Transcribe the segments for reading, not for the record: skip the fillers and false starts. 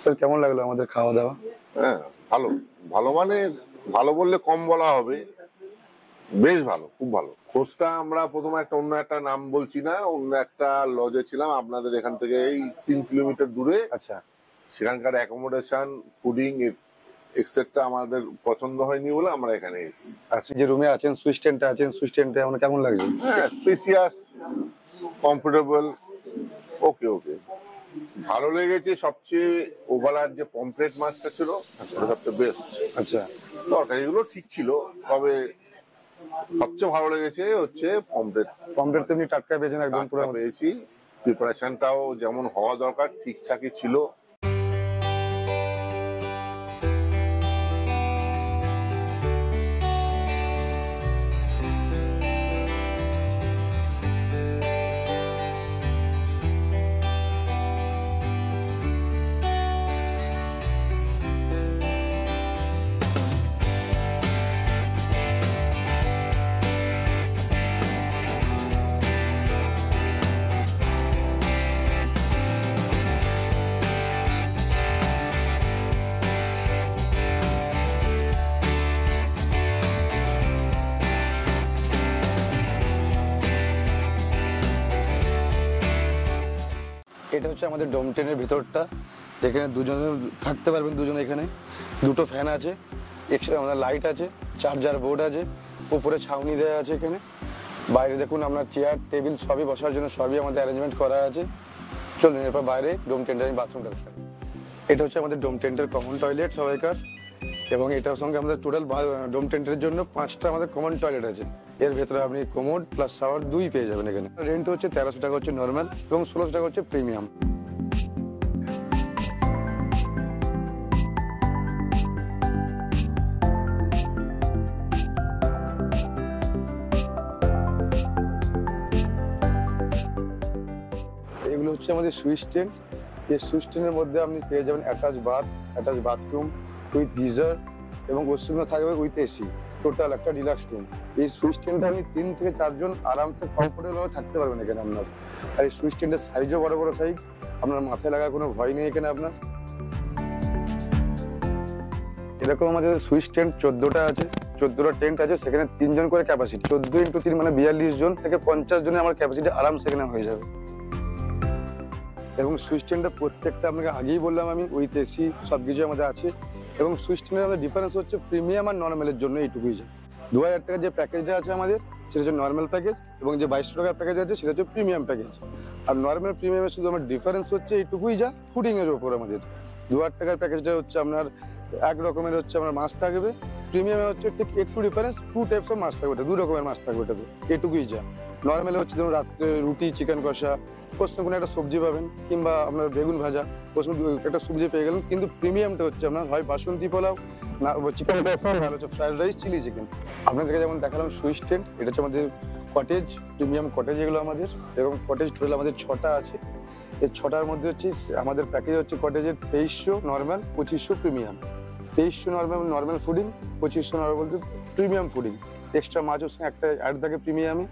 Sir কেমন লাগলো আমাদের খাওয়া দাওয়া? হ্যাঁ, ভালো ভালো মানে ভালো বললে কম বলা হবে, বেশ ভালো, খুব ভালো। খোঁজটা আমরা প্রথমে অন্য একটা নাম বলছি না, অন্য একটা লজে ছিলাম আপনাদের এখান থেকে এই 3 কিলোমিটার দূরে। আচ্ছা, সেখানকার অ্যাকোমোডেশন, ফুডিং এক্সেট্রা আমাদের পছন্দ হয়নি বলে আমরা এখানে এসেছি। আচ্ছা, যে রুমে আছেন সুইস টেন্টে আছেন, সুইস টেন্টে আমার কেমন লাগছে? হ্যাঁ, স্পেসিয়াস, কমফোর্টেবল, ওকে ওকে ভালো লেগেছে। সবচেয়ে ওভালার যে পমফ্রেট মাছটা ছিল সেটা সবচেয়ে বেস্ট। আচ্ছা, তরকারিগুলো ঠিক ছিল, তবে সবচেয়ে ভালো লেগেছে হচ্ছে পমফ্রেট। পমফ্রেট তো এমনি টাটকা পেয়েছেন একদম পুরো? পেয়েছি, প্রিপারেশনটাও যেমন হওয়া দরকার ঠিকঠাকই ছিল। এটা হচ্ছে আমাদের ডোম টেনের ভিতরটা। এখানে দুজনে থাকতে পারবেন, দুজনে। এখানে দুটো ফ্যান আছে, এক্সট্রা আমাদের লাইট আছে, চার্জার বোর্ড আছে, উপরে ছাউনি দেওয়া আছে। এখানে বাইরে দেখুন আপনার চেয়ার টেবিল সবই বসার জন্য সবই আমাদের অ্যারেঞ্জমেন্ট করা আছে। চলুন এরপর বাইরে ডোম টেন্টের আমি বাথরুমটা দেখাই। এটা হচ্ছে আমাদের ডোম টেন্টের কমন টয়লেট সবাইকার, এবং এটার সঙ্গে আমাদের টোটাল ডোম টেন্টের জন্য 5টা আমাদের কমন টয়লেট আছে। এর ভেতরে আপনি কোমোড প্লাস শাওয়ার 2 পেয়ে যাবেন। এখানে রেন্ট হচ্ছে 1300 টাকা হচ্ছে নর্মাল, এবং 1600 টাকা হচ্ছে প্রিমিয়াম। এগুলো হচ্ছে আমাদের সুইস টেন্ট। এই সুইস টেন্টের মধ্যে আপনি পেয়ে যাবেন attach bath, attach bathroom with geyser, এবং ওর সঙ্গে থাকবে উইথ এসি, টোটাল একটা ডিলাক্স রুম। এই সুইস টেন্টে আপনি 3 থেকে 4 জন আরামসে কমফোর্টেবল ভাবে থাকতে পারবেন এখানে আপনার। আর এই সুইস টেন্টের সাইজও বড় বড় সাইজ, আপনার মাথায় লাগার কোনো ভয় নেই এখানে আপনার। এরকম আমাদের সুইস টেন্ট 14টা আছে, 14টা টেন্ট আছে। সেখানে 3 জন করে ক্যাপাসিটি, 14 × 3 মানে 42 জন থেকে 50 জনের আমার ক্যাপাসিটি আরামসে এখানে হয়ে যাবে। এবং সুইস টেন্টটা প্রত্যেকটা আপনাকে আগেই বললাম আমি, উইথ এসি সব কিছু আমাদের আছে। এবং সুইস টেন্টের আমাদের ডিফারেন্স হচ্ছে প্রিমিয়াম আর নর্মালের জন্য এইটুকুই। 2000 টাকার যে প্যাকেজটা আছে আমাদের সেটা হচ্ছে নর্মাল প্যাকেজ, এবং যে 2200 টাকার প্যাকেজ আছে সেটা হচ্ছে প্রিমিয়াম প্যাকেজ। আর নর্মাল প্রিমিয়ামের শুধু আমার ডিফারেন্স হচ্ছে এইটুকুই, যা ফুডিংয়ের ওপর আমাদের 2000 টাকার প্যাকেজটা হচ্ছে আপনার এক রকমের হচ্ছে আপনার মাছ থাকবে। প্রিমিয়ামে হচ্ছে ঠিক একটু ডিফারেন্স, 2 টাইপস অফ মাছ থাকবে, 2 রকমের মাছ থাকবে ওটাতে, এটুকুই যা। নর্মালে হচ্ছে ধরুন রাত্রে রুটি চিকেন কষা, ওর সঙ্গে কোনো একটা সবজি পাবেন, কিংবা আপনার বেগুন ভাজা, ওর সঙ্গে একটা সবজি পেয়ে গেলেন। কিন্তু প্রিমিয়ামটা হচ্ছে আপনার হয় বাসন্তী পোলাও, না চিকেন কষা, না হচ্ছে ফ্রাইড রাইস, চিলি চিকেন। আপনাদেরকে যেমন দেখালাম সুইস টেন্ট, এটা হচ্ছে আমাদের কটেজ, প্রিমিয়াম কটেজ এগুলো আমাদের। এবং কটেজ টোটাল আমাদের 6টা আছে। এই 6টার মধ্যে হচ্ছে আমাদের প্যাকেজ হচ্ছে কটেজের 2300 normal, 2500 premium. 2300 normal fooding, 2500 normal premium fooding. Extra মাছ ওর সঙ্গে একটা অ্যাড থাকে প্রিমিয়ামে।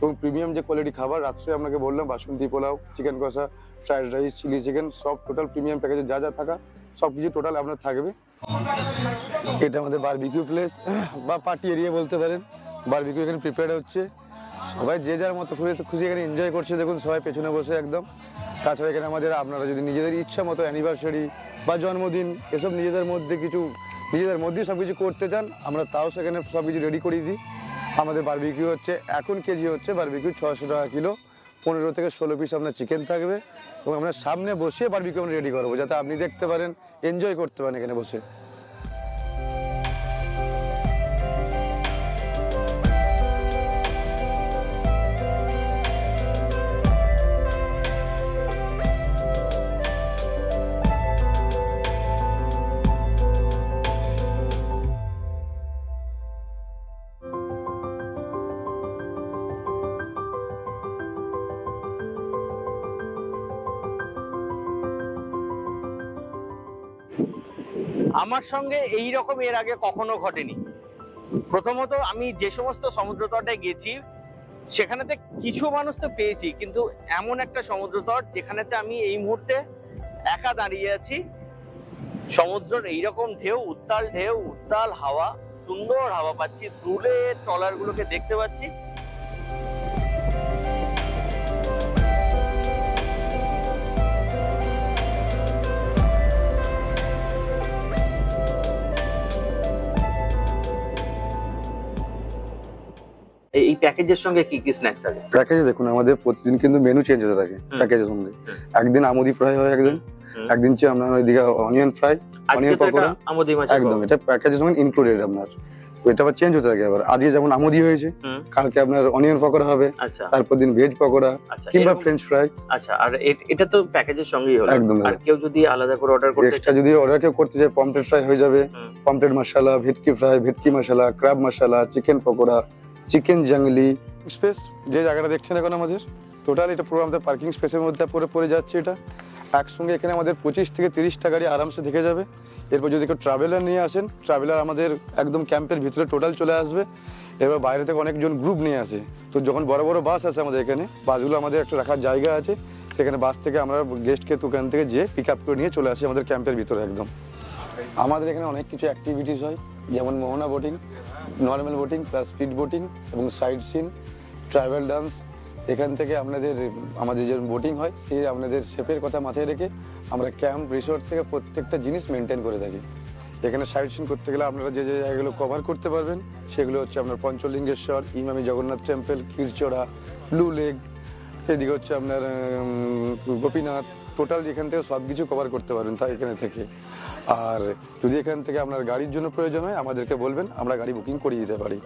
এবং প্রিমিয়াম যে কোয়ালিটি খাবার, রাত্রে আপনাকে বললাম বাসন্তী পোলাও, চিকেন কষা, ফ্রাইড রাইস, চিলি চিকেন, সব টোটাল প্রিমিয়াম প্যাকেজে যা যা থাকা সব কিছু টোটাল আপনার থাকবে। এটা আমাদের বারবিকিউ প্লেস বা পার্টি এরিয়া বলতে পারেন। বারবিকিউ এখানে প্রিপেয়ার হচ্ছে, সবাই যে যার মতো খুশি এখানে এনজয় করছে। দেখুন সবাই পেছনে বসে একদম। তাছাড়া এখানে আমাদের আপনারা যদি নিজেদের ইচ্ছা মতো অ্যানিভার্সারি বা জন্মদিন এসব নিজেদের মধ্যেই সব কিছু করতে চান, আমরা তাও সেখানে সব কিছু রেডি করিয়ে দিই। আমাদের বারবিকিউ হচ্ছে এখন কেজি হচ্ছে বারবিকিউ 600 টাকা কিলো, 15 থেকে 16 পিস আপনার চিকেন থাকবে। এবং আমরা সামনে বসে বারবিকিউ আমরা রেডি করবো, যাতে আপনি দেখতে পারেন, এনজয় করতে পারেন এখানে বসে। আমার সঙ্গে এই রকম এর আগে কখনো ঘটেনি। প্রথমত আমি যে সমস্ত সমুদ্র তটে গেছি সেখানেতে কিছু মানুষ তো পেয়েছি, কিন্তু এমন একটা সমুদ্র তট যেখানেতে আমি এই মুহূর্তে একা দাঁড়িয়ে আছি সমুদ্রের এইরকম ঢেউ, উত্তাল হাওয়া, সুন্দর হাওয়া পাচ্ছি, দূরে ট্রলার গুলোকে দেখতে পাচ্ছি। এই প্যাকেজের সঙ্গে কি কি স্ন্যাক্স আছে? প্যাকেজে দেখুন আমাদের প্রতিদিন কিন্তু মেনু চেঞ্জ হতে থাকে প্যাকেজের সঙ্গে। একদিন আমুদি ফ্রাই হয়, একদিন হচ্ছে আপনার ওইদিকে অনিয়ন ফ্রাই, অনিয়ন পকোড়া, একদম এটা প্যাকেজের সঙ্গে ইনক্লুডেড আপনার। ওইটা আবার চেঞ্জ হতে থাকে। আবার আজকে যেমন আমুদি হয়েছে, কালকে আপনার অনিয়ন পকোড়া হবে, তারপর দিন ভেজ পকোড়া কিংবা ফ্রেঞ্চ ফ্রাই। আচ্ছা, আর এটা তো প্যাকেজের সঙ্গেই হলো। একদম। আর কেউ যদি আলাদা করে অর্ডার করতে এক্সট্রা যদি অর্ডার কেউ করতে চায়, পমফ্রেট ফ্রাই হয়ে যাবে, পমফ্রেট মশলা, ভেটকি ফ্রাই, ভেটকি মশলা, ক্র্যাব মশলা, chicken pakora, chicken Junglee. Space যে জায়গাটা দেখছেন এখন আমাদের টোটাল এটা পুরো আমাদের পার্কিং স্পেসের মধ্যে পুরো পড়ে যাচ্ছে। এটা একসঙ্গে এখানে আমাদের 25 থেকে 30টা গাড়ি আরামসে থেকে যাবে। এরপর যদি কেউ ট্রাভেলার নিয়ে আসেন, ট্রাভেলার আমাদের একদম ক্যাম্পের ভিতরে টোটাল চলে আসবে। এবার বাইরে থেকে অনেকজন গ্রুপ নিয়ে আসে, তো যখন বড় বড় বাস আছে আমাদের এখানে, বাসগুলো আমাদের একটা রাখার জায়গা আছে, সেখানে বাস থেকে আমরা গেস্টকে ওখান থেকে যেয়ে পিক আপ করে নিয়ে চলে আসি আমাদের ক্যাম্পের ভিতরে একদম। আমাদের এখানে অনেক কিছু অ্যাক্টিভিটিস হয়, যেমন Mohana boating, normal boating plus speed boating এবং সাইড সিন, ট্রাভেল ডান্স। এখান থেকে আমাদের যে বোটিং হয় সেই আপনাদের শেপের কথা মাথায় রেখে আমরা ক্যাম্প রিসোর্ট থেকে প্রত্যেকটা জিনিস মেনটেন করে থাকি। এখানে সাইড সিন করতে গেলে আপনারা যে যে জায়গাগুলো কভার করতে পারবেন সেগুলো হচ্ছে আপনার Panchalingeswar, Emami Jagannath temple, Khirchora, blue lake, এদিকে হচ্ছে আপনার গোপীনাথ। টোটাল এখান থেকে সব কিছু কভার করতে পারবেন তাই এখানে থেকে। আর যদি এখান থেকে আপনার গাড়ির জন্য প্রয়োজন হয় আমাদেরকে বলবেন, আমরা গাড়ি বুকিং করিয়ে দিতে পারি।